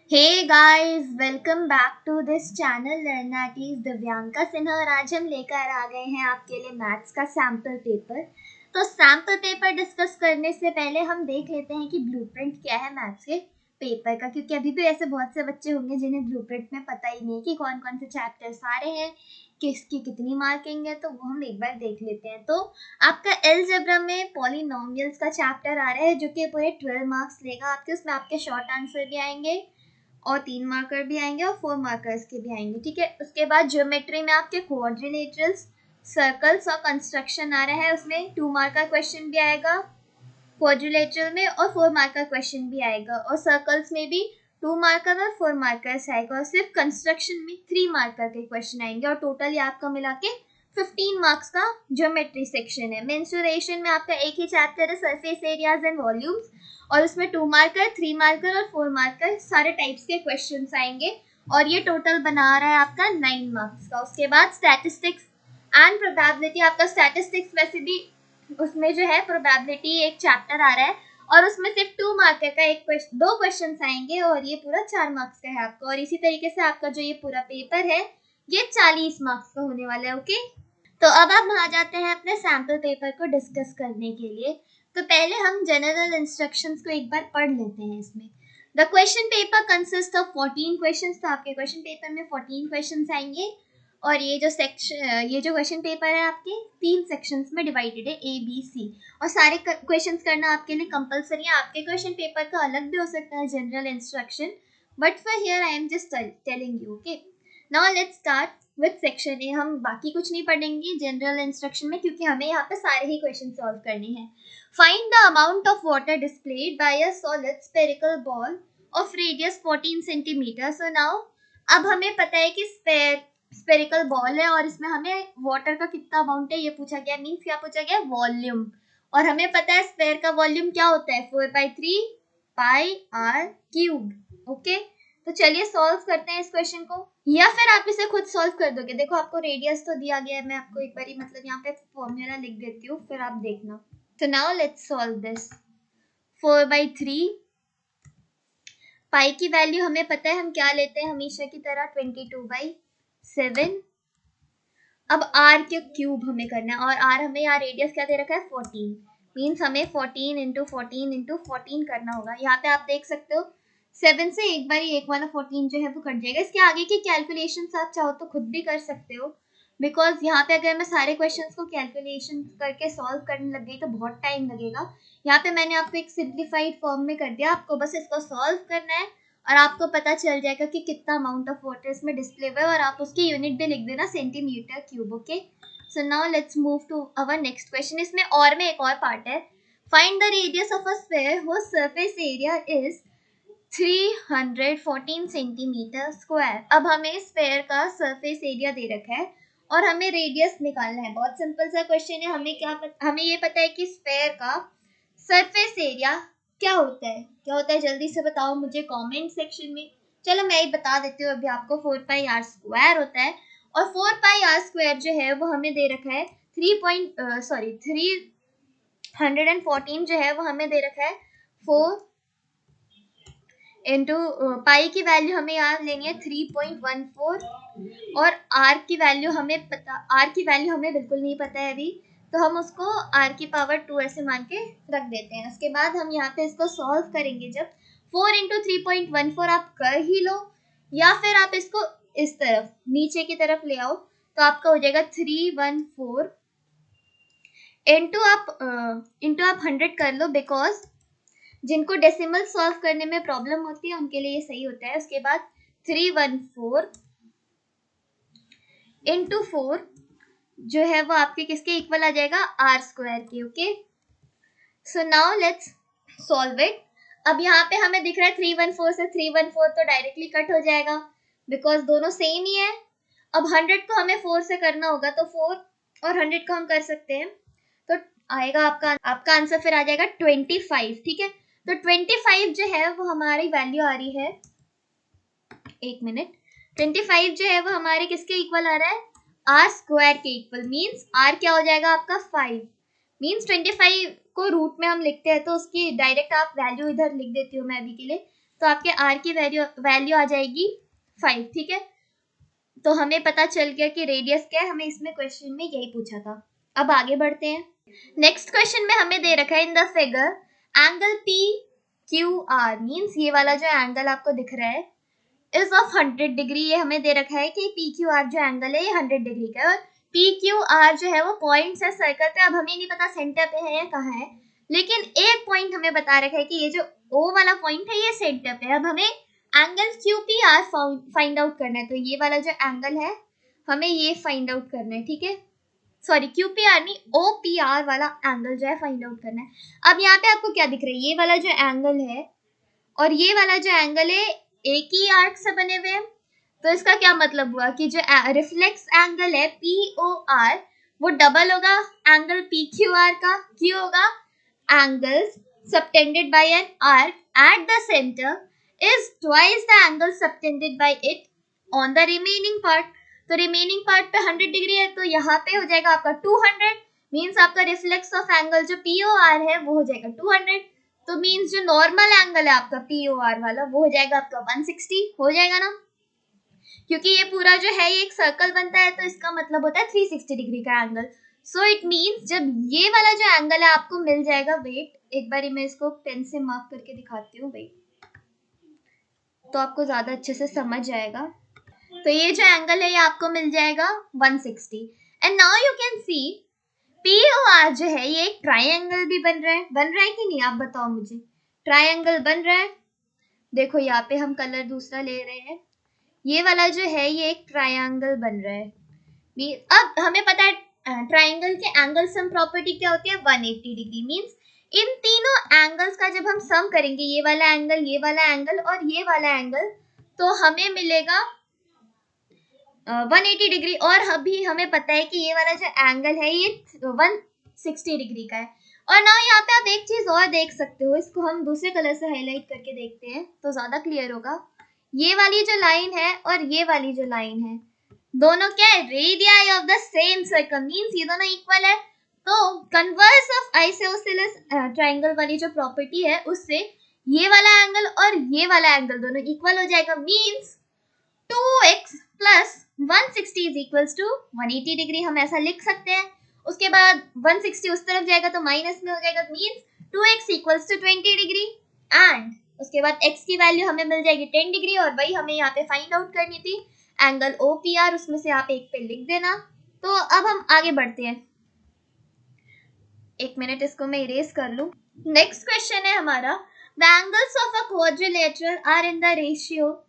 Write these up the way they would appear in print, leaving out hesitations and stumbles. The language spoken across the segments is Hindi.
Hey guys, welcome back to this channel लर्नाटीज दिव्यांका सिन्हा। और आज हम लेकर आ गए हैं आपके लिए मैथ्स का सैम्पल पेपर। तो सैम्पल पेपर डिस्कस करने से पहले हम देख लेते हैं कि ब्लूप्रिंट क्या है मैथ्स के पेपर का, क्योंकि अभी भी ऐसे बहुत से बच्चे होंगे जिन्हें ब्लूप्रिंट में पता ही नहीं कि कौन कौन से चैप्टर्स आ रहे हैं, किसकी कितनी मार्किंग है। तो वो हम एक बार देख लेते हैं। तो आपका अलजेब्रा में पॉलिनोमियल्स का चैप्टर आ रहा है जो कि पूरे 12 मार्क्स लेगा आपके। उसमें आपके शॉर्ट आंसर भी आएंगे और 3 मार्कर भी आएंगे और 4 मार्कर्स के भी आएंगे, ठीक है। उसके बाद ज्योमेट्री में आपके क्वाड्रिलेटरल्स, सर्कल्स और कंस्ट्रक्शन आ रहा है। उसमें 2 मार्क का क्वेश्चन भी आएगा क्वाड्रिलेटरल में और 4 मार्क का क्वेश्चन भी आएगा। और सर्कल्स में भी 2 मार्कर और 4 मार्कर्स आएगा। और सिर्फ कंस्ट्रक्शन में 3 मार्कर के क्वेश्चन आएंगे। और टोटली आपका मिला के 15 मार्क्स का ज्योमेट्री सेक्शन है। मेंसुरेशन में आपका एक ही चैप्टर है, सरफेस एरियाज एंड वॉल्यूम्स, और उसमें 2 मार्कर, 3 मार्कर और 4 मार्कर सारे टाइप्स के क्वेश्चन आएंगे। और ये टोटल बना रहा है आपका 9 मार्क्स का। उसके बाद स्टैटिस्टिक्स एंड प्रोबेबिलिटी। आपका स्टैटिस्टिक्स वैसे भी उसमें जो है प्रोबेबिलिटी एक चैप्टर आ रहा है और उसमें सिर्फ 2 मार्कर का दो क्वेश्चन आएंगे और ये पूरा 4 मार्क्स का है आपका। और इसी तरीके से आपका जो ये पूरा पेपर है ये 40 मार्क्स का होने वाला है। ओके, तो अब हम आ जाते हैं अपने सैम्पल पेपर को डिस्कस करने के लिए। तो पहले हम जनरल इंस्ट्रक्शंस को एक बार पढ़ लेते हैं। इसमें the question paper consist of 14 questions. तो आपके क्वेश्चन पेपर में 14 क्वेश्चंस आएंगे। और ये जो क्वेश्चन पेपर है आपके 3 सेक्शंस में डिवाइडेड है, ए बी सी। और सारे क्वेश्चंस करना आपके लिए कंपलसरी है। आपके क्वेश्चन पेपर का अलग भी हो सकता है general instruction, but for here I am just telling you. Okay, now let's start with section A. हम बाकी कुछ नहीं पढ़ेंगे जनरल इंस्ट्रक्शन में, क्योंकि हमें यहाँ पे सारे ही क्वेश्चन सॉल्व करने हैं। Find the amount of water displayed bye a solid spherical ball of radius 14 centimetre. So now अब हमें पता है कि स्फेरिकल बॉल है और इसमें हमें वाटर का कितना अमाउंट है ये पूछा गया। मीन्स क्या पूछा गया? वॉल्यूम। और हमें पता है स्फेयर का वॉल्यूम क्या होता है, 4/3 पाई आर क्यूब। ओके, तो चलिए सॉल्व करते हैं इस क्वेश्चन को, या फिर आप इसे खुद सॉल्व कर दोगे। देखो आपको रेडियस तो दिया गया है, मैं आपको एक बार मतलब यहाँ पे फॉर्मूला लिख देती हूँ, फिर आप देखना। तो नाउ लेट्स सॉल्व दिस। 4/3 पाई की वैल्यू हमें पता है, हम क्या लेते हैं हमेशा की तरह, 22/7। अब आर के क्यूब हमें करना है और आर हमें यहाँ रेडियस क्या दे रखा है, 14। मीन्स हमें 14 इंटू 14 इंटू 14 करना होगा। यहाँ पे आप देख सकते हो 7 से एक बार एक वाला 14 जो है वो कट जाएगा। इसके आगे की कैलकुलेशन आप चाहो तो खुद भी कर सकते हो, बिकॉज यहाँ पे अगर मैं सारे क्वेश्चंस को कैलकुलेशन करके सॉल्व करने लग गई तो बहुत टाइम लगेगा। यहाँ पे मैंने आपको एक सिंप्लीफाइड फॉर्म में कर दिया, आपको बस इसको सॉल्व करना है और आपको पता चल जाएगा कि कितना अमाउंट ऑफ वाटर इसमें डिस्प्ले हुआ है। और आप उसकी यूनिट भी लिख देना, centimetre cube. Okay, so now let's move to our next question. इसमें और में एक और पार्ट है। Find the radius of a sphere whose surface area is 314 centimetre square. अब हमें स्फीयर का सरफेस एरिया दे रखा है और हमें रेडियस निकालना है। बहुत सिंपल सा क्वेश्चन है। हमें ये पता है कि स्फीयर का सरफेस एरिया क्या होता है। क्या होता है जल्दी से बताओ मुझे कमेंट सेक्शन में। चलो मैं ही बता देती हूँ अभी आपको। 4πr² होता है और 4πr² जो है वो हमें दे रखा है 314 जो है वो हमें दे रखा है 4 इंटू पाई की वैल्यू हमें यहाँ लेनी है 3.14। और आर की वैल्यू हमें बिल्कुल नहीं पता है अभी, तो हम उसको आर की पावर 2 ऐसे मान के रख देते हैं। उसके बाद हम यहाँ पे इसको सॉल्व करेंगे। जब 4 इंटू 3.14 आप कर ही लो, या फिर आप इसको इस तरफ नीचे की तरफ ले आओ, तो आपका हो जाएगा 314 इंटू आप 100 कर लो, बिकॉज जिनको डेसिमल सॉल्व करने में प्रॉब्लम होती है उनके लिए ये सही होता है। उसके बाद 314 इंटू 4 जो है वो आपके किसके इक्वल आ जाएगा, r² के। Okay, so now let's solve it. अब यहाँ पे हमें दिख रहा है 314 से 314 तो डायरेक्टली कट हो जाएगा, बिकॉज दोनों सेम ही है। अब 100 को हमें 4 से करना होगा, तो 4 और 100 को हम कर सकते हैं, तो आएगा आपका आंसर फिर आ जाएगा 25। ठीक है, तो 25 जो है वो हमारी वैल्यू आ रही है, एक मिनट, 25 जो है वो हमारे किसके इक्वल आ रहा है, r² के इक्वल। मीन्स r क्या हो जाएगा आपका 5। मीन्स 25 को रूट में हम लिखते हैं तो उसकी डायरेक्ट आप वैल्यू इधर लिख देती हूँ मैं अभी के लिए, तो आपके r की वैल्यू आ जाएगी 5, ठीक है। तो हमें पता चल गया कि रेडियस क्या है, हमें इसमें क्वेश्चन में यही पूछा था। अब आगे बढ़ते हैं। नेक्स्ट क्वेश्चन में हमें दे रखा है in the figure angle P Q R, means ये वाला जो एंगल आपको दिख रहा है इज ऑफ 100 डिग्री। ये हमें दे रखा है कि पी क्यू आर जो एंगल है ये 100 डिग्री का है, और पी क्यू आर जो है वो पॉइंट्स है सर्कल पे। अब हमें नहीं पता सेंटर पे है या कहाँ है, लेकिन एक पॉइंट हमें बता रखा है कि ये जो ओ वाला पॉइंट है ये सेंटर पे है। अब हमें angle Q P R find out करना है, तो ये वाला जो एंगल है हमें ये फाइंड आउट करना है, ठीक है। सॉरी, क्यू पी आर नहीं, ओ पी आर वाला एंगल जो है फाइंड आउट करना है। अब यहाँ पे आपको क्या दिख रहा है, ये वाला जो एंगल है और ये वाला जो एंगल है एक ही आर्क से बने हुए हैं। तो इसका क्या मतलब हुआ कि जो रिफ्लेक्स एंगल है पी ओ आर वो डबल होगा एंगल पी क्यू आर का। क्यों होगा, angles subtended bye an arc eight the centre is twice the angle subtended by it on the remaining part। तो रिमेनिंग पार्ट पे 100 डिग्री है, तो यहाँ पे हो जाएगा आपका 200, मीन्स आपका रिफ्लेक्स ऑफ एंगल जो POR है वो हो जाएगा 200। तो मीन्स जो नॉर्मल एंगल है आपका POR वाला वो हो जाएगा आपका 160, हो जाएगा ना, क्योंकि ये पूरा जो है ये एक सर्कल बनता है, तो इसका मतलब होता है 360 डिग्री का एंगल। सो इट मीन्स जब ये वाला जो एंगल है आपको मिल जाएगा, वेट एक बार मैं इसको पेन से मार्क करके दिखाती हूँ वेट, तो आपको ज्यादा अच्छे से समझ जाएगा। तो ये जो एंगल है ये आपको मिल जाएगा 160। And now you can see POR जो है ये एक ट्रायंगल भी बन रहा है कि नहीं, आप बताओ मुझे। ट्रायंगल बन रहा है, देखो यहाँ पे हम कलर दूसरा ले रहे हैं, ये वाला जो है ये एक ट्रायंगल बन रहा है। अब हमें पता है ट्रायंगल के एंगल सम प्रॉपर्टी क्या होती है, 180 डिग्री। मीन्स इन तीनों एंगल्स का जब हम सम करेंगे, ये वाला एंगल, ये वाला एंगल और ये वाला एंगल, तो हमें मिलेगा 180 डिग्री। और अभी हमें पता है कि ये वाला जो एंगल है ये 160 डिग्री का है। और ना यहाँ पे आप एक चीज और देख सकते हो, इसको हम दूसरे कलर से हाईलाइट करके देखते हैं तो ज्यादा क्लियर होगा। ये वाली जो लाइन है और ये वाली जो लाइन है, दोनों क्या है, radii of the same circle. Means ये दोनों इक्वल है। तो कन्वर्स ऑफ आइसोसेलेस ट्रायंगल वाली जो प्रॉपर्टी है उससे ये वाला एंगल और ये वाला एंगल दोनों इक्वल हो जाएगा। Means 2x plus 160 is equals to 180 degree, हम ऐसा लिख सकते हैं। उसके बाद 160 उस तरफ जाएगा तो माइनस में हो जाएगा, means 2x equals to 20 degree. And उसके बाद x की वैल्यू हमें मिल जाएगी 10 डिग्री, और वही हमें यहाँ पे फाइंड आउट करनी थी एंगल OPR, उसमें से आप एक पे लिख देना। तो अब हम आगे बढ़ते हैं, एक मिनट इसको मैं इरेज कर लूं। नेक्स्ट क्वेश्चन है हमारा, the angles of a quadrilateral are in the ratio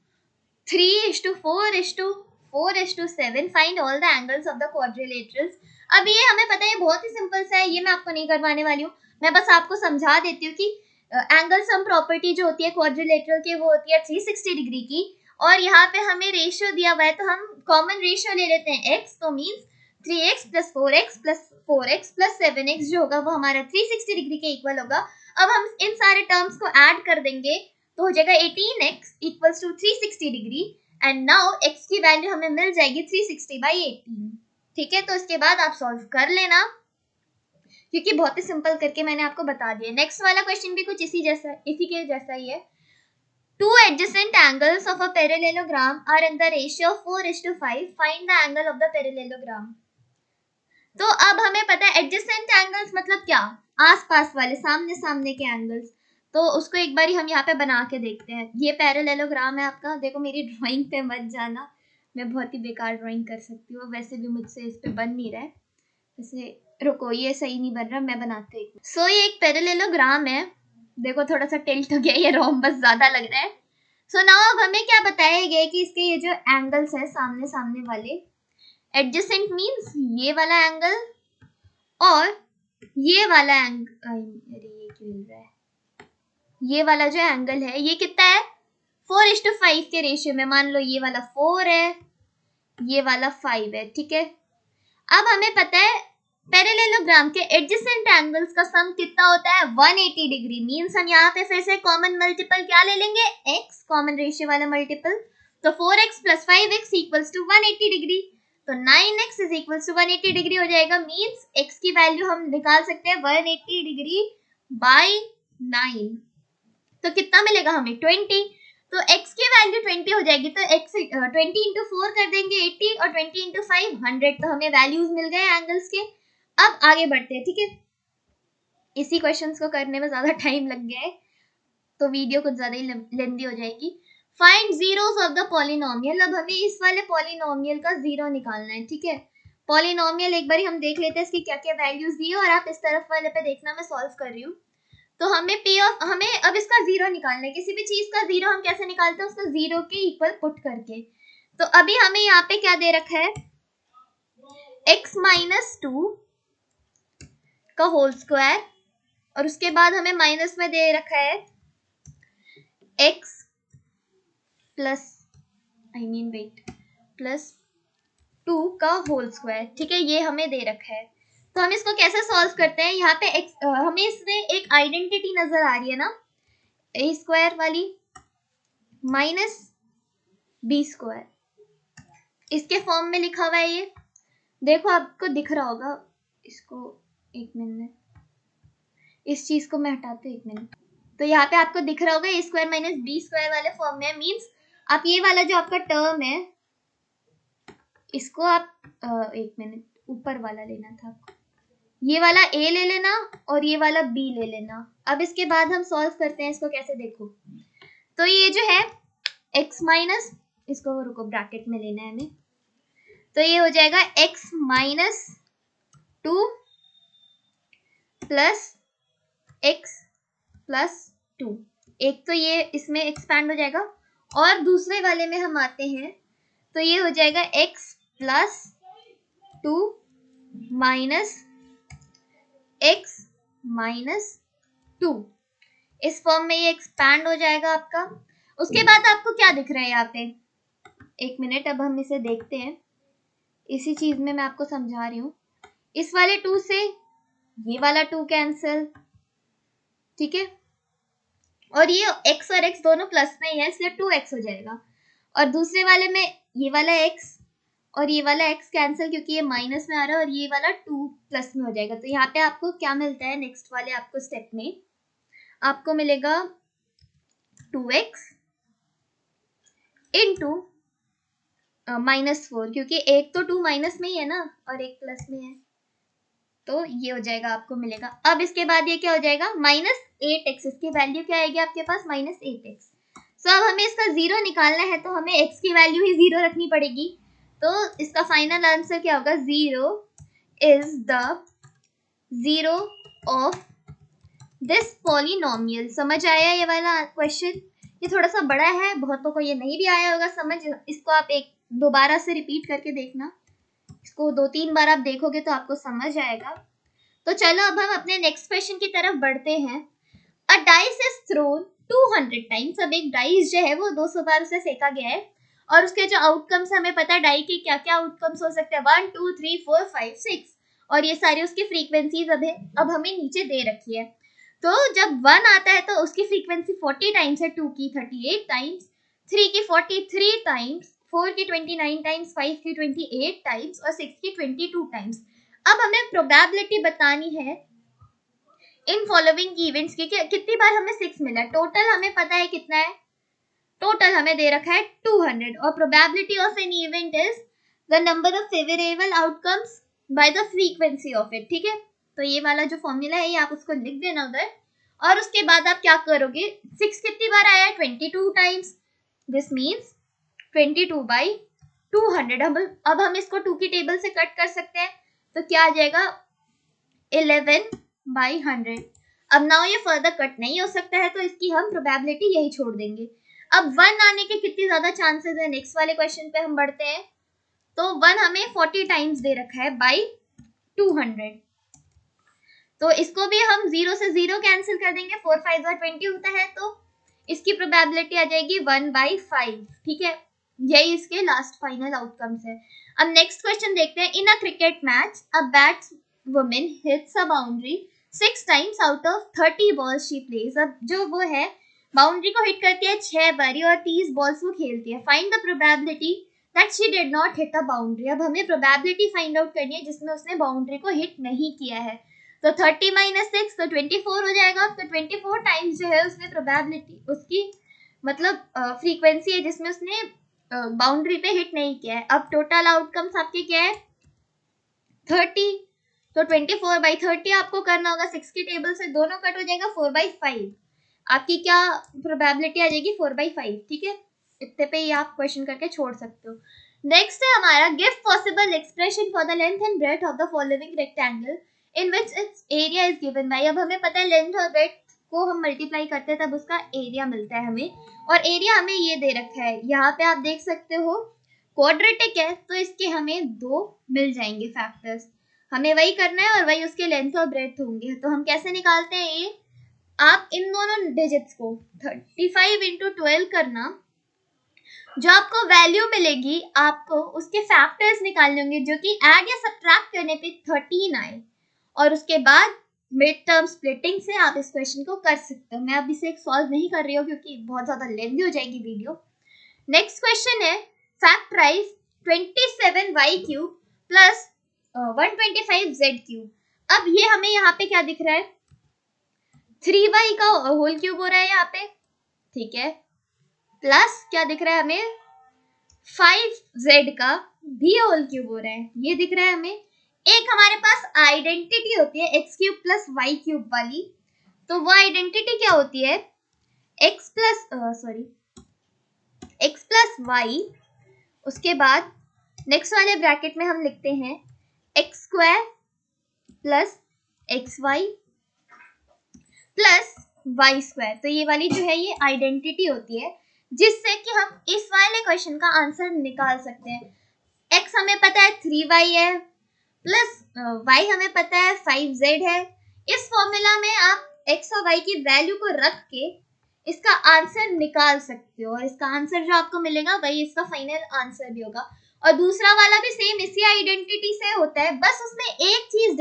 3:4:4:7, find all the angles of the quadrilaterals. अब ये हमें पता है बहुत ही सिंपल सा है, ये मैं आपको नहीं करवाने वाली हूँ, मैं बस आपको समझा देती हूँ कि एंगल सम प्रॉपर्टी जो होती है क्वाड्रिलेटरल की वो होती है 360 डिग्री की। और यहाँ पे हमें रेशियो दिया हुआ है, तो हम कॉमन रेशियो ले लेते हैं x, तो means 3x + 4x + 4x + 7x जो होगा वो हमारा 360 डिग्री के इक्वल होगा। अब हम इन सारे टर्म्स को ऐड कर देंगे तो हो जाएगा 18x equals to 360 degree. And now x की वैल्यू हमें मिल जाएगी 360/18, ठीक है। तो इसके बाद आप सॉल्व कर लेना, क्योंकि बहुत ही सिंपल करके मैंने आपको बता दिया। नेक्स्ट वाला क्वेश्चन भी कुछ इसी के जैसा ही है। Two adjacent angles of a parallelogram are in the ratio of 4:5. Find the angle of the parallelogram. तो अब हमें पता है एडजेसेंट एंगल्स मतलब क्या, आसपास वाले, सामने सामने के एंगल्स। तो उसको एक बार हम यहाँ पे बना के देखते हैं। ये पैरेललोग्राम है आपका, देखो मेरी ड्राइंग पे मत जाना, मैं बहुत ही बेकार ड्राइंग कर सकती हूँ, वैसे भी मुझसे इस पे बन नहीं रहा है, वैसे रुको ये सही नहीं बन रहा, मैं बनाती हूँ। सो ये एक पैरेललोग्राम है, देखो थोड़ा सा टिल्ट हो गया, ये रोम्बस ज्यादा लग रहा है। सो नाउ अब हमें क्या बताया गया कि इसके ये जो एंगल्स है सामने सामने वाले, एडजेसेंट मींस ये वाला एंगल और ये वाला एंगल, अरे ये क्यों मिल रहा है, ये वाला जो एंगल है ये कितना है 4:5 के रेशियो में। मान लो ये वाला 4 है, ये वाला 5 है, ठीक है। अब हमें पता है पैरेललोग्राम के एडजेसेंट एंगल्स का सम कितना होता है 180 डिग्री। मींस हम यहाँ पे फिर से कॉमन मल्टीपल क्या ले लेंगे, x, कॉमन रेशियो वाला मल्टीपल। तो 4x + 5x equals to 180 degree, तो 9x is equals to 180 degree हो जाएगा। मींस x की वैल्यू हम निकाल सकते हैं 180 डिग्री बाई 9, तो कितना मिलेगा हमें 20। तो x की वैल्यू 20 हो जाएगी, तो x 20 इंटू 4 कर देंगे 80 और 20 इंटू 5 100। तो हमें वैल्यूज मिल गए एंगल्स के। अब आगे बढ़ते हैं, ठीक है। इसी क्वेश्चंस को करने में ज्यादा टाइम लग गया है तो वीडियो कुछ ज्यादा ही लेंदी हो जाएगी। Find zeros of the polynomial. अब हमें इस वाले पॉलिनोमियल का जीरो निकालना है, ठीक है। पॉलिनोमियल एक बार हम देख लेते हैं इसकी क्या क्या वैल्यूज दी है, और आप इस तरफ वाले पे देखना, मैं सॉल्व कर रही हूँ। तो हमें अब इसका जीरो निकालना है। किसी भी चीज का जीरो हम कैसे निकालते हैं, उसको जीरो के इक्वल पुट करके। तो अभी हमें यहाँ पे क्या दे रखा है, x माइनस 2 का होल स्क्वायर, और उसके बाद हमें माइनस में दे रखा है x प्लस प्लस 2 का होल स्क्वायर, ठीक है। ये हमें दे रखा है। तो हम इसको कैसे सॉल्व करते हैं, यहाँ पे हमें इसमें एक आइडेंटिटी नजर आ रही है ना, ए स्क्वायर वाली माइनस बी स्क्वायर, इसके फॉर्म में लिखा हुआ है ये। देखो आपको दिख रहा होगा, इसको एक मिनट, इस चीज को मैं हटाती हूँ, एक मिनट। तो यहाँ पे आपको दिख रहा होगा ए स्क्वायर माइनस बी स्क्वायर वाले फॉर्म में। मीन्स आप ये वाला जो आपका टर्म है, इसको आप एक मिनट, ऊपर वाला लेना था, ये वाला a ले लेना और ये वाला b ले लेना। अब इसके बाद हम सॉल्व करते हैं इसको कैसे, देखो। तो ये जो है x माइनस, इसको रुको ब्रैकेट में लेना है हमें, तो ये हो जाएगा x minus 2 plus x plus 2। एक तो ये इसमें एक्सपैंड हो जाएगा, और दूसरे वाले में हम आते हैं तो ये हो जाएगा x plus 2 minus x minus 2। इस फॉर्म में ये एक्सपैंड हो जाएगा आपका। उसके बाद आपको क्या दिख रहा है यहाँ पे, एक मिनट, अब हम इसे देखते हैं। इसी चीज में मैं आपको समझा रही हूँ। इस वाले 2 से ये वाला 2 कैंसिल, ठीक है, और ये x और x दोनों प्लस में ही है, इसलिए 2x हो जाएगा। और दूसरे वाले में ये वाला x और ये वाला x कैंसिल, क्योंकि ये माइनस में आ रहा है, और ये वाला 2 प्लस में हो जाएगा। तो यहाँ पे आपको क्या मिलता है, नेक्स्ट वाले आपको स्टेप में आपको मिलेगा 2x इंटू -4, क्योंकि एक तो 2 माइनस में ही है ना और एक प्लस में है, तो ये हो जाएगा, आपको मिलेगा। अब इसके बाद ये क्या हो जाएगा, -8x। इसकी वैल्यू क्या आएगी आपके पास, -8x। सो अब हमें इसका जीरो निकालना है, तो हमें x की वैल्यू ही जीरो रखनी पड़ेगी। तो इसका फाइनल आंसर क्या होगा, 0 is the zero of this polynomial. समझ आया ये वाला क्वेश्चन? ये थोड़ा सा बड़ा है, बहुतों को ये नहीं भी आया होगा समझ। इसको आप एक दोबारा से रिपीट करके देखना, इसको 2-3 बार आप देखोगे तो आपको समझ आएगा। तो चलो अब हम अपने नेक्स्ट क्वेश्चन की तरफ बढ़ते हैं। अ डाइस इज थ्रोन 200 टाइम्स। अब एक डाइस जो है वो 200 बार उसे फेंका गया है, और उसके जो आउटकम्स हमें पता है डाई के क्या क्या आउटकम्स हो सकते हैं, 1 2 3 4 5 6, और ये सारी उसकी फ्रीक्वेंसीज अब हमें नीचे दे रखी है। तो जब 1 आता है तो उसकी फ्रीक्वेंसी 40 टाइम्स है, 2 की 38 टाइम्स, 3 की 43 टाइम्स, 4 की 29 टाइम्स, 5 की 28 टाइम्स और 6 की 22 टाइम्स। अब हमें प्रोबेबिलिटी बतानी है इन फॉलोइंग इवेंट्स की, कितनी बार हमें 6 मिला। टोटल हमें पता है कितना है, टोटल हमें दे रखा है 200, और probability of an event is the number of favourable outcomes by the frequency of it, ठीक है। तो ये वाला जो फॉर्मूला है ये आप उसको लिख देना उधर, और उसके बाद आप क्या करोगे, 6 कितनी बार आया है, 22 टाइम्स, दिस मीन्स 22/200। अब हम इसको 2 की टेबल से कट कर सकते हैं, तो क्या आ जाएगा, 11/100। अब नाउ ये फर्दर कट नहीं हो सकता है, तो इसकी हम प्रोबेबिलिटी यही छोड़ देंगे। अब 1 आने के कितनी ज्यादा चांसेस है, नेक्स्ट वाले क्वेश्चन पे हम बढ़ते हैं। तो 1 हमें 40 टाइम्स दे रखा है बाई 200, तो इसको भी हम 0 से 0 कैंसिल कर देंगे, 4 5 20 होता है, तो इसकी प्रोबेबिलिटी आ जाएगी 1/5, ठीक है। यही इसके लास्ट फाइनल आउटकम्स है। अब नेक्स्ट क्वेश्चन देखते हैं। In a cricket match a batswoman hits a boundary 6 times out of 30 balls she plays. अब जो वो है बाउंड्री को हिट करती है 6 बारी और 30 बॉल्स वो खेलती है। Find the probability that she did not hit a boundary. अब हमें प्रोबेबिलिटी फाइंड आउट करनी है जिसमें उसने बाउंड्री को हिट नहीं किया है। तो 30 - 6 तो 24 हो जाएगा। तो 24 टाइम्स जो है उसमें प्रोबेबिलिटी उसकी मतलब फ्रीक्वेंसी है जिसमें उसने बाउंड्री पे हिट नहीं किया है। अब टोटल आउटकम्स आपके क्या है 30, तो 24/30 आपको करना होगा। 6 की टेबल से दोनों कट हो जाएगा 4/5, आपकी क्या प्रोबेबिलिटी आ जाएगी 4/5। ठीक है, इतने पे ही आप क्वेश्चन करके छोड़ सकते हो। नेक्स्ट है हमारा give possible expression for the length and breadth of the following rectangle in which it's area is given by. अब हमें पता है लेंथ और ब्रेड्थ को हम मल्टीप्लाई करते हैं तब उसका एरिया मिलता है हमें, और एरिया हमें ये दे रखा है यहाँ पे आप देख सकते हो क्वाड्रेटिक है तो इसके हमें 2 मिल जाएंगे फैक्टर्स। हमें वही करना है और वही उसके लेंथ और ब्रेड्थ होंगे। तो हम कैसे निकालते हैं ये, आप इन दोनों डिजिट्स को 35 इंटू 12 करना, जो आपको वैल्यू मिलेगी आपको उसके फैक्टर्स निकालने होंगे जो कि ऐड या सब्ट्रैक्ट करने पे 13 आए, और उसके बाद मिड टर्म स्प्लिटिंग से आप इस क्वेश्चन को कर सकते हो। मैं अब इसे सॉल्व नहीं कर रही हूँ क्योंकि बहुत ज्यादा लेंथी हो जाएगी वीडियो। नेक्स्ट क्वेश्चन है factorise 27y cube plus 125z cube. अब ये हमें यहाँ पे क्या दिख रहा है 3y का होल क्यूब हो रहा है यहाँ पे, ठीक है, प्लस क्या दिख रहा है हमें 5z का भी होल क्यूब हो रहा है, ये दिख रहा है हमें। एक हमारे पास आइडेंटिटी होती है x cube plus y cube वाली, तो वो आइडेंटिटी क्या होती है x प्लस y, उसके बाद नेक्स्ट वाले ब्रैकेट में हम लिखते हैं x square plus x y plus y square. तो ये वाली जो है ये आइडेंटिटी होती है जिससे कि हम इस वाले क्वेश्चन का आंसर निकाल सकते हैं। एक्स हमें पता है 3y है, प्लस वाई हमें पता है 5z है। इस फॉर्मूला में आप एक्स और वाई की वैल्यू को रख के इसका आंसर निकाल सकते हो, और इसका आंसर जो आपको मिलेगा वही इसका फाइनल आंसर भी होगा। और दूसरा वाला भी सेम इसी आइडेंटिटी से होता है, बस उसमें एक चीज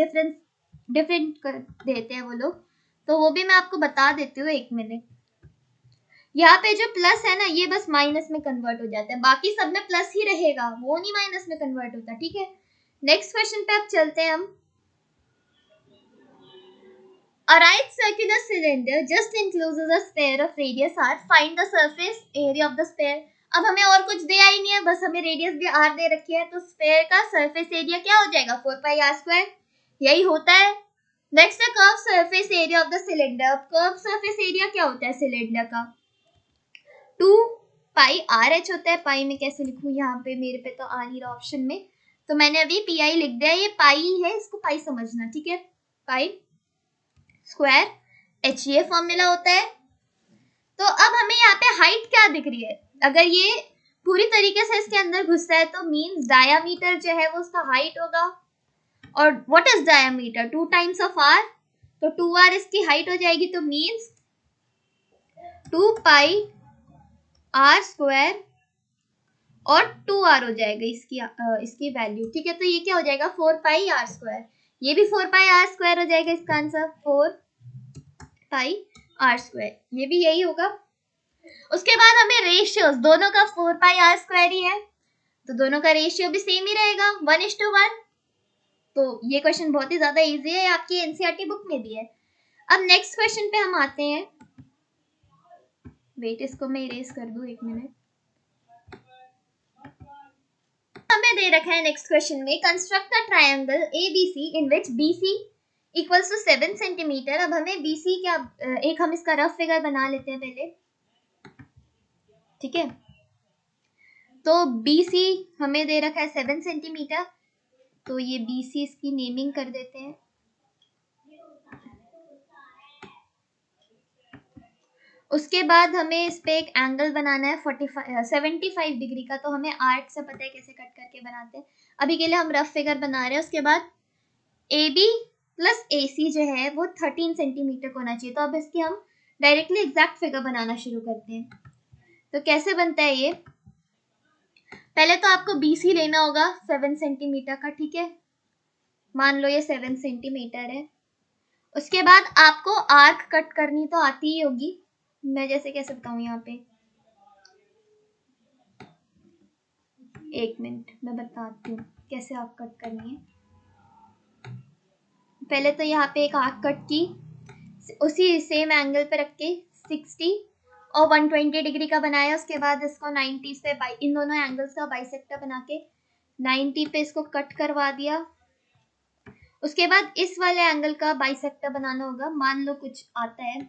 डिफरेंट कर देते हैं वो लोग, तो वो भी मैं आपको बता देती हूँ 1 मिनट। यहाँ पे जो प्लस है ना ये बस माइनस में कन्वर्ट हो जाता है, बाकी सब में प्लस ही रहेगा, वो नहीं माइनस में कन्वर्ट होता। ठीक है, नेक्स्ट क्वेश्चन पे आप चलते हैं हम। A right circular cylinder just encloses a sphere of radius r. Find the surface area of the sphere. अब हमें और कुछ दिया ही नहीं है, बस हमें रेडियस भी r दे रखी है, तो स्फेयर का सरफेस एरिया क्या हो जाएगा 4πr², यही होता है। नेक्स्ट है curve surface area of the cylinder. Curve surface area क्या होता है सिलेंडर का 2πrh होता है। पाई में कैसे लिखूं, यहाँ पे मेरे पे तो आ नहीं रहा ऑप्शन में, तो मैंने अभी पी लिख दिया, ये पाई है, इसको पाई समझना। ठीक है, पाई स्क्वायर h ये फॉर्मूला होता है। तो अब हमें यहाँ पे हाइट क्या दिख रही है, अगर ये पूरी तरीके से इसके अंदर घुसता है तो मींस डायामीटर जो है वो उसका हाइट होगा, और what is diameter 2 times of r, तो 2r इसकी हाइट हो जाएगी, तो मींस 2πr² और 2r हो जाएगा इसकी वैल्यू। ठीक है, तो ये क्या हो जाएगा 4πr², ये भी 4πr² हो जाएगा, इसका आंसर 4πr², ये भी यही होगा। उसके बाद हमें रेशियोज दोनों का 4πr² ही है, तो दोनों का रेशियो भी सेम ही रहेगा 1:1। तो ये क्वेश्चन बहुत ही ज्यादा इजी है, आपकी एनसीईआरटी बुक में भी है। अब नेक्स्ट क्वेश्चन पे हम आते हैं, वेट इसको मैं इरेज कर दूं 1 मिनट। हमें दे रखा है नेक्स्ट क्वेश्चन में construct a triangle ABC in which BC equals to 7 centimetre. अब हमें BC क्या, एक हम इसका रफ फिगर बना लेते हैं पहले। ठीक है, तो BC हमें दे रखा है 7 सेंटीमीटर, तो ये BC इसकी नेमिंग कर देते हैं। उसके बाद हमें इस पे एक एंगल बनाना है 75 डिग्री का, तो हमें आर्क से पता है कैसे कट करके बनाते हैं। अभी के लिए हम रफ फिगर बना रहे हैं। उसके बाद AB प्लस AC जो है वो 13 सेंटीमीटर को होना चाहिए, तो अब इसकी हम डायरेक्टली एग्जैक्ट फिगर बनाना शुरू करते हैं। तो कैसे बनता है ये, पहले तो आपको BC लेना होगा 7 सेंटीमीटर का। ठीक है, मान लो ये 7 सेंटीमीटर है। उसके बाद आपको आर्क कट करनी तो आती ही होगी, मैं जैसे कैसे बताऊं, यहाँ पे 1 मिनट मैं बताती हूँ कैसे आर्क कट करनी है। पहले तो यहाँ पे एक आर्क कट की, उसी सेम एंगल पे रख के 60 और 120 डिग्री का बनाया, उसके बाद इसको 90 पे इन दोनों एंगल्स का बाइसेक्टर बना के 90 पे इसको कट करवा दिया। उसके बाद इस वाले एंगल का बाइसेक्टर बनाना होगा। मान लो कुछ आता है,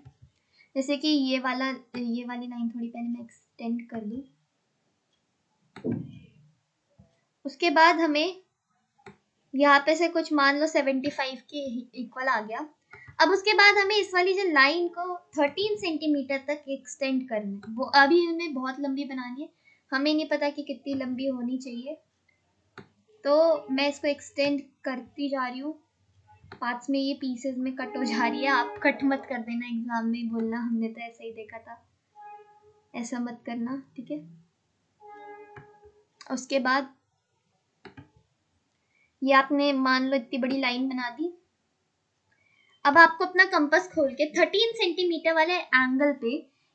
जैसे कि ये वाली लाइन थोड़ी पहले मैं एक्सटेंड कर दूं। उसके बाद हमें यहाँ पे से कुछ मान लो 75 के इक्वल आ गया। अब उसके बाद हमें इस वाली जो लाइन को 13 सेंटीमीटर तक एक्सटेंड करना है। वो अभी हमें बहुत लंबी बनानी है, हमें नहीं पता कि कितनी लंबी होनी चाहिए, तो मैं इसको एक्सटेंड करती जा रही हूँ। पार्ट्स में ये पीसेस में कट हो जा रही है, आप कट मत कर देना एग्जाम में बोलना हमने तो ऐसा ही देखा था, ऐसा मत करना, ठीक है। उसके बाद ये आपने मान लो इतनी बड़ी लाइन बना दी। अब आपको अपना कंपास खोल के 13 सेंटीमीटर वाले एंगल पे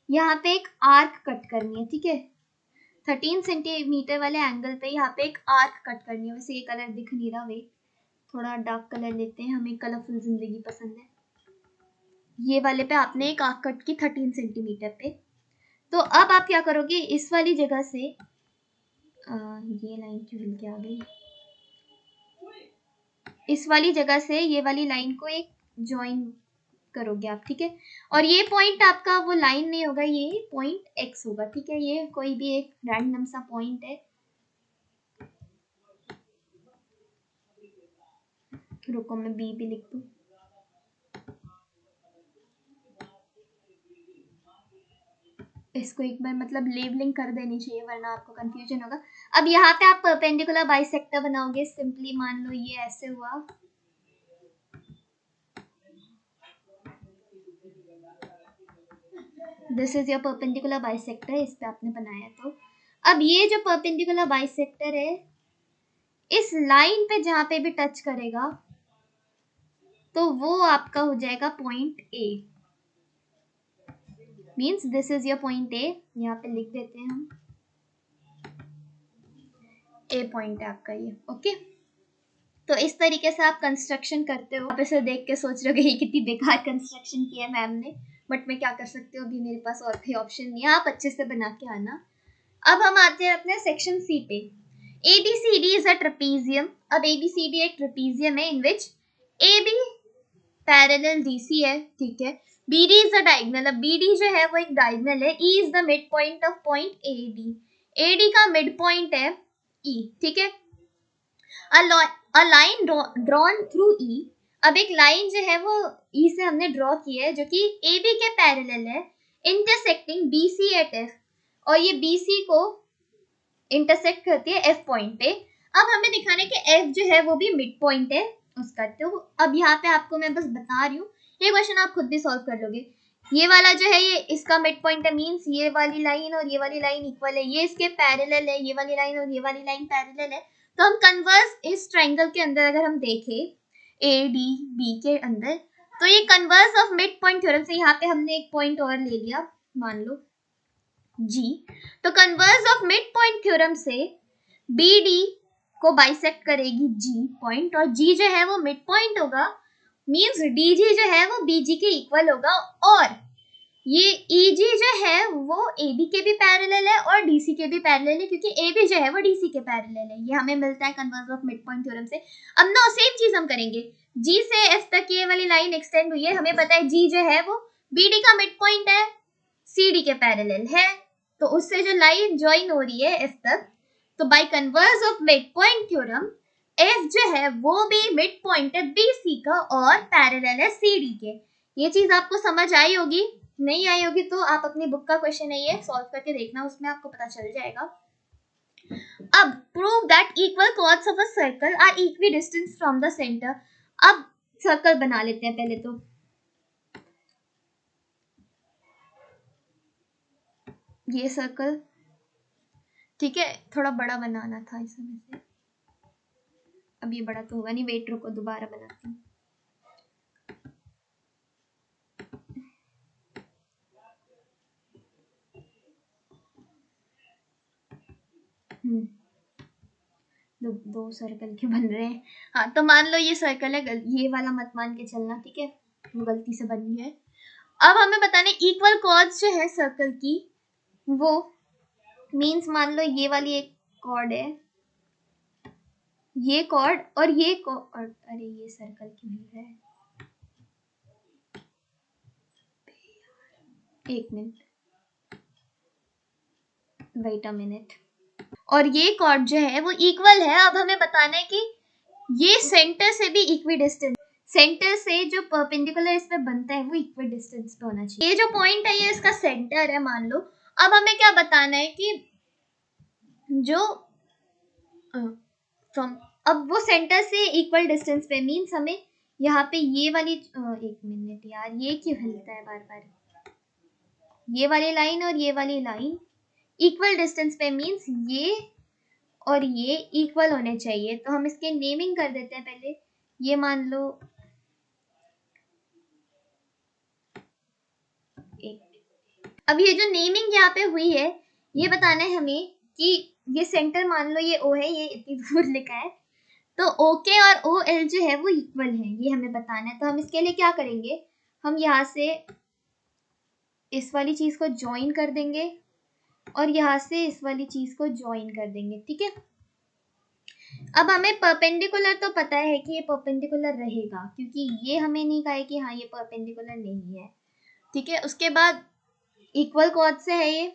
यहाँ पे एक आर्क कट करनी है, ठीक है। 13 सेंटीमीटर वाले एंगल पे यहाँ पे एक आर्क कट करनी है। वैसे ये कलर दिख नहीं रहा, वे थोड़ा डार्क कलर लेते हैं, हमें कलरफुल जिंदगी पसंद है। ये वाले पे आपने एक आर्क कट की 13 सेंटीमीटर पे। तो अब आप क्या करोगे, इस वाली जगह से ये लाइन क्यों हिल के आ गई, इस वाली जगह से ये वाली लाइन को एक ज्वाइन करोगे आप, ठीक है। और ये पॉइंट आपका वो लाइन नहीं होगा, ये पॉइंट एक्स होगा, ठीक है। ये कोई भी एक रैंडम सा पॉइंट है। रुको मैं बी भी लिख दूं। इसको एक बार मतलब लेबलिंग कर देनी चाहिए, वरना आपको कंफ्यूजन होगा। अब यहाँ पे आप परपेंडिकुलर बाइसेक्टर बनाओगे। सिंपली मान लो ये ऐसे हुआ, this is your perpendicular bisector, इस पे आपने बनाया। तो अब ये जो परपेंडिकुलर बाइसेक्टर है, इस लाइन पे जहां पे भी टच करेगा तो वो आपका हो जाएगा point A. Means this is your point A, यहाँ पे लिख देते हैं हम, ए पॉइंट है आपका ये, ओके। तो इस तरीके से आप कंस्ट्रक्शन करते हो। आप इसे देख के सोच रहे हो कि कितनी बेकार कंस्ट्रक्शन किया है मैम ने, बट मैं क्या कर सकती हूँ, अभी मेरे पास और कोई ऑप्शन नहीं है, आप अच्छे से बना के आना। अब हम आते हैं अपने सेक्शन सी पे। ABCD is a trapezium. अब ABCD एक ट्रेपीजियम है इन विच AB पैरेलल DC है, ठीक है। BD is a diagonal. अब BD जो है वो एक डायगोनल है। E is the mid point of point AD। AD का मिड पॉइंट है E, ठीक है। A line drawn through E। अब एक लाइन जो है वो E से हमने ड्रॉ की है, जो कि AB के पैरेलल है, इंटरसेक्टिंग BC at F। और ये BC को इंटरसेक्ट करती है F पॉइंट पे। अब हमें दिखाना है कि F जो है वो भी मिड पॉइंट है उसका। तो अब यहाँ पे आपको मैं बस बता रही हूँ, ये क्वेश्चन आप खुद भी सॉल्व कर लोगे। ये वाला जो है ये इसका मिड पॉइंट है, मींस ये वाली लाइन और ये वाली लाइन इक्वल है, ये इसके पैरेलल है, ये वाली लाइन और ये वाली लाइन पैरेलल है। तो हम कन्वर्स इस ट्रायंगल के अंदर अगर हम देखें ADB के अंदर, तो ये converse of mid point theorem से यहाँ पे हमने एक पॉइंट और ले लिया, मान लो G। तो converse of mid point theorem से BD को बाइसेक्ट करेगी G पॉइंट, और G जो है वो मिड पॉइंट होगा, मींस DG जो है वो BG के इक्वल होगा। और ये EG जो है वो AB के भी पैरेलल है और DC के भी पैरेलल है, क्योंकि AB जो है वो DC के पैरेलल है। ये हमें मिलता है converse of mid point theorem से। अब ना सेम चीज हम करेंगे, G से F तक ये वाली लाइन एक्सटेंड हुई है, हमें पता है G जो है वो BD का मिड पॉइंट है, CD के पैरेलल है, तो उससे जो लाइन ज्वाइन हो रही है F तक, तो by converse of mid point theorem F जो है वो भी मिड पॉइंट है BC का और पैरेलल है CD के। ये चीज आपको समझ आई होगी, नहीं आई होगी तो आप अपनी बुक का क्वेश्चन है ये सॉल्व करके देखना, उसमें आपको पता चल जाएगा। अब prove that equal chords of a circle are equi distance from the centre. अब सर्कल बना लेते हैं पहले तो। ये सर्कल, ठीक है, थोड़ा बड़ा बनाना था इसमें से। अब ये बड़ा तो होगा नहीं, वेट रुको दोबारा बनाती हूँ। दो सर्कल क्यों बन रहे हैं। हाँ तो मान लो ये सर्कल है, ये वाला मत मान के चलना, ठीक है, वो गलती से बन गया है। अब हमें बताने इक्वल कॉर्ड्स जो है सर्कल की, वो मींस मान लो ये वाली एक कॉर्ड है, ये कॉर्ड और ये कॉर्ड, अरे ये सर्कल क्यों मिल रहा है, एक मिनट, वेट अ मिनट। और ये कॉर्ड जो है वो इक्वल है। अब हमें बताना है कि ये सेंटर से भी इक्वी डिस्टेंस, सेंटर से जो परपेंडिकुलर इस पे बनता है वो इक्वी डिस्टेंस पे होना चाहिए। ये जो पॉइंट है ये इसका सेंटर है मान लो। अब हमें क्या बताना है कि जो फ्रॉम, अब वो सेंटर से इक्वल डिस्टेंस पे मींस हमें यहाँ पे ये वाली, एक मिनट यार ये क्यों हिलता है बार बार, ये वाली लाइन और ये वाली लाइन इक्वल डिस्टेंस पे मींस ये और ये इक्वल होने चाहिए। तो हम इसके नेमिंग कर देते हैं पहले। ये मान लो अब ये जो नेमिंग यहाँ पे हुई है ये बताना है हमें कि ये सेंटर मान लो ये O है, ये इतनी दूर लिखा है, तो OK और OL जो है वो इक्वल है, ये हमें बताना है। तो हम इसके लिए क्या करेंगे, हम यहाँ से इस वाली चीज को ज्वाइन कर देंगे और यहाँ से इस वाली चीज को ज्वाइन कर देंगे, ठीक है। अब हमें परपेंडिकुलर तो पता है कि ये परपेंडिकुलर रहेगा, क्योंकि ये हमें नहीं कहा है कि हाँ ये परपेंडिकुलर नहीं है, ठीक है। उसके बाद इक्वल कॉर्ड से है ये,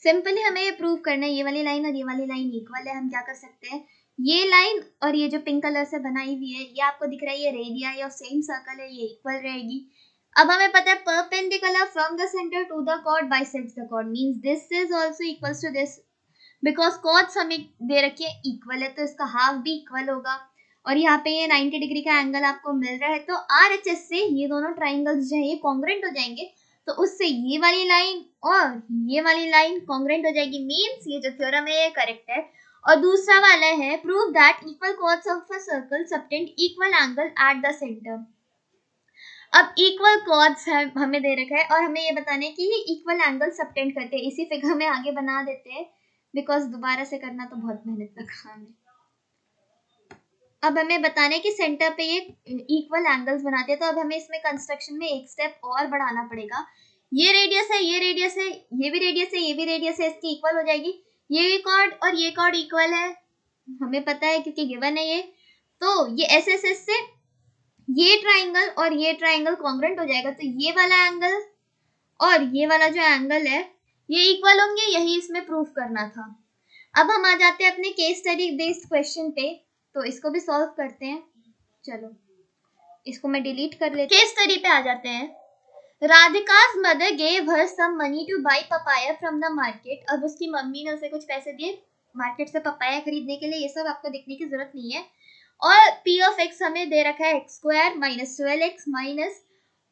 सिंपली हमें ये प्रूव करना है ये वाली लाइन और ये वाली लाइन इक्वल है। हम क्या कर सकते हैं, ये लाइन और ये जो पिंक कलर से बनाई हुई है ये आपको दिख रहा है, ये रेडियस और सेम सर्कल है, ये इक्वल रहेगी। अब हमें पता है perpendicular from the centre to the chord bisects the chord, means this is also equals to this, because chords हमें दे रखी है इक्वल है तो इसका हाफ भी इक्वल होगा। और यहाँ पे ये 90 डिग्री का एंगल आपको मिल रहा है, तो RHS से ये दोनों ट्राइंगल्स जो है ये कॉन्ग्रुएंट हो जाएंगे, तो उससे ये वाली लाइन और ये वाली लाइन कॉन्ग्रुएंट हो जाएगी, मींस ये जो थ्योरम है ये करेक्ट है। और दूसरा वाला है prove that equal chords of a circle subtend equal angle at the centre. अब इक्वल कॉर्ड्स हमें दे रखा है और हमें ये बताना है कि ये इक्वल एंगल सबटेंड करते हैं। इसी फिगर में आगे बना देते हैं, बिकॉज दोबारा से करना तो बहुत मेहनत का काम है। अब हमें बताना है कि सेंटर पे ये इक्वल एंगल्स बनाते हैं, तो अब हमें इसमें कंस्ट्रक्शन में एक स्टेप और बढ़ाना पड़ेगा। ये रेडियस है, ये रेडियस है, ये भी रेडियस है, ये भी रेडियस है, इसकी इक्वल हो जाएगी। ये कॉर्ड और ये कॉर्ड इक्वल है, हमें पता है क्योंकि गिवन है ये। तो ये SSS से ये ट्राइंगल और ये ट्राइंगल कॉन्ग्रुएंट हो जाएगा, तो ये वाला एंगल और ये वाला जो एंगल है ये इक्वल होंगे, यही इसमें प्रूफ करना था। अब हम आ जाते हैं अपने केस स्टडी बेस्ड क्वेश्चन पे, तो इसको भी सॉल्व करते हैं। चलो इसको मैं डिलीट कर लेती हूँ। केस स्टडी पे आ जाते हैं। राधिका's mother gave her some money to buy papaya from the market। अब उसकी मम्मी ने उसे कुछ पैसे दिए मार्केट से पपाया खरीदने के लिए, ये सब आपको देखने की जरूरत नहीं है। और P of x हमें दे रखा है x square minus 12x minus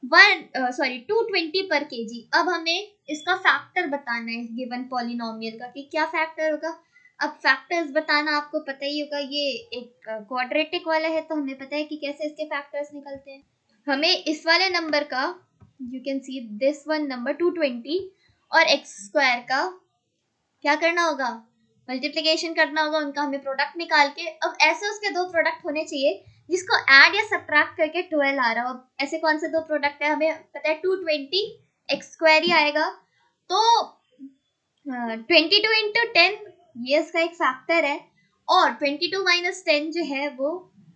220 पर kg। अब हमें इसका फैक्टर बताना है गिवन पॉलिनोमियल का, कि क्या फैक्टर होगा। अब फैक्टर्स बताना आपको पता ही होगा, ये एक क्वाड्रेटिक वाला है तो हमें पता है कि कैसे इसके फैक्टर्स निकलते हैं। हमें इस वाले नंबर का, you can see this one number 220 और x स्क्वायर का क्या करना होगा, मल्टीप्लिकेशन करना होगा, उनका हमें प्रोडक्ट निकाल के। अब ऐसे उसके दो प्रोडक्ट होने चाहिए जिसको ऐड या सब्ट्रैक्ट करके 12 आ रहा हो। अब ऐसे कौन से दो प्रोडक्ट है, हमें पता है 220 x स्क्वायर ही आएगा, तो 22 इंटू 10 ये इसका एक फैक्टर है, और 22 माइनस 10 जो है वो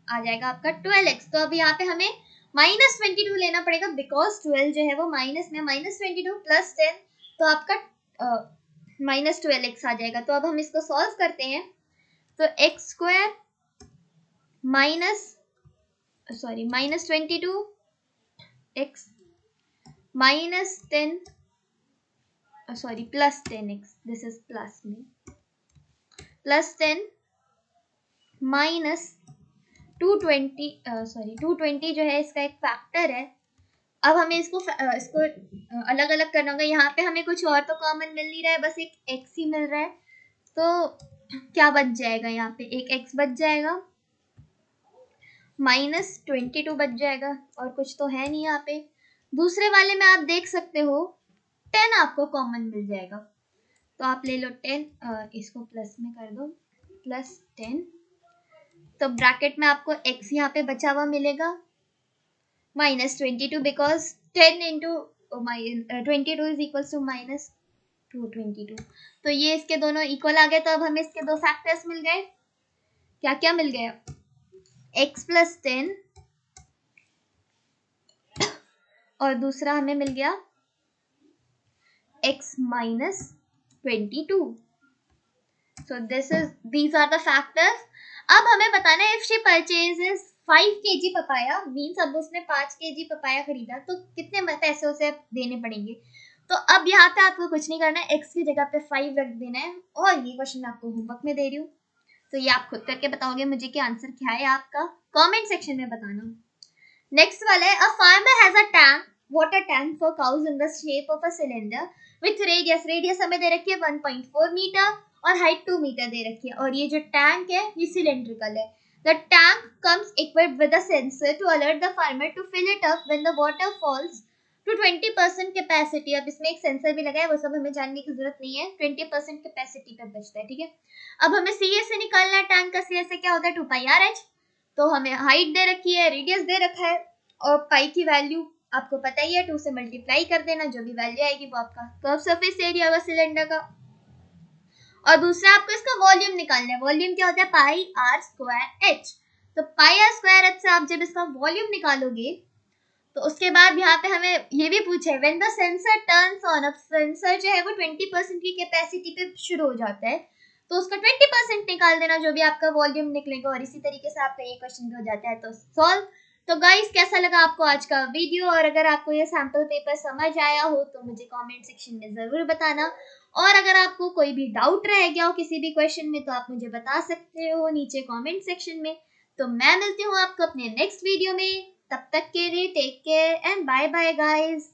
आ जाएगा आपका 12x। तो अब यहाँ पे हमें माइनस 22 लेना पड़ेगा, बिकॉज 12 जो है वो माइनस में, माइनस 22 प्लस 10 तो आपका माइनस 12x आ जाएगा। तो अब हम इसको सॉल्व करते हैं, तो x square minus minus 22 x minus 10 plus 10x, this is plus में, प्लस 10 माइनस 220 जो है इसका एक फैक्टर है। अब हमें इसको अलग अलग करना होगा। यहाँ पे हमें कुछ और तो कॉमन मिल नहीं रहा है, बस एक x ही मिल रहा है, तो क्या बच जाएगा, यहाँ पे एक x बच जाएगा, माइनस 22 बच जाएगा, और कुछ तो है नहीं यहाँ पे। दूसरे वाले में आप देख सकते हो 10 आपको कॉमन मिल जाएगा, तो आप ले लो 10, इसको प्लस में कर दो, प्लस 10, तो ब्रैकेट में आपको x यहाँ पे बचा हुआ मिलेगा, -22 because 10 into 22 is equals to -222। तो ये इसके दोनों इक्वल आ गए। तो अब हमें इसके दो फैक्टर्स मिल गए। क्या क्या मिल गया? x + 10 और दूसरा हमें मिल गया x - 22। So these are the factors। अब हमें बताना है if she purchases 5 kg papaya, means अब उसने 5 kg पपाया खरीदा तो कितने पैसे उसे देने पड़ेंगे। तो अब यहाँ पे आपको कुछ नहीं करना है, x की जगह पे 5 रख देना है और ये क्वेश्चन मैं आपको होमवर्क में दे रही हूँ। तो ये आप खुद करके बताओगे मुझे कि आंसर क्या है आपका, कमेंट सेक्शन में बताना। नेक्स्ट वाला है, a farmer has a tank, water tank for cows in the shape of a cylinder with radius हमें दे रखी है 1.4 मीटर और हाइट 2 मीटर दे रखी है। और ये जो टैंक है ये सिलेंड्रिकल है। The tank comes equipped with a sensor to alert the farmer to fill it up when the water falls to 20% capacity. अब इसमें एक सेंसर भी लगा है, वो सब हमें जानने की जरूरत नहीं है, 20% कैपेसिटी पे बचता है, ठीक है। अब हमें सीए से निकालना है, टैंक का सीए से क्या होता है 2πr/h। तो हमें हाइट दे रखी है, रेडियस दे रखा है और पाई की वैल्यू आपको पता ही है, 2 से मल्टीप्लाई कर देना, जो भी वैल्यू आएगी वो आपका कर्व सरफेस एरिया होगा सिलेंडर का। और दूसरा आपको इसका वॉल्यूम निकालना है। वॉल्यूम क्या होता है? πr²h। तो πr²h से आप जब इसका वॉल्यूम निकालोगे तो उसके बाद यहाँ पे हमें ये भी पूछा है when the sensor turns on. अब सेंसर जो है वो 20% की कैपेसिटी पे शुरू हो जाता है, तो उसका 20% निकाल देना, जो भी आपका वॉल्यूम निकलेगा। और इसी तरीके से आपका ये क्वेश्चन भी हो जाता है। तो सॉल्व। तो गाइस कैसा लगा आपको आज का वीडियो, और अगर आपको ये सैम्पल पेपर समझ आया हो तो मुझे कमेंट सेक्शन में ज़रूर बताना। और अगर आपको कोई भी डाउट रह गया हो किसी भी क्वेश्चन में तो आप मुझे बता सकते हो नीचे कमेंट सेक्शन में। तो मैं मिलती हूँ आपको अपने नेक्स्ट वीडियो में, तब तक के लिए take care and bye bye guys.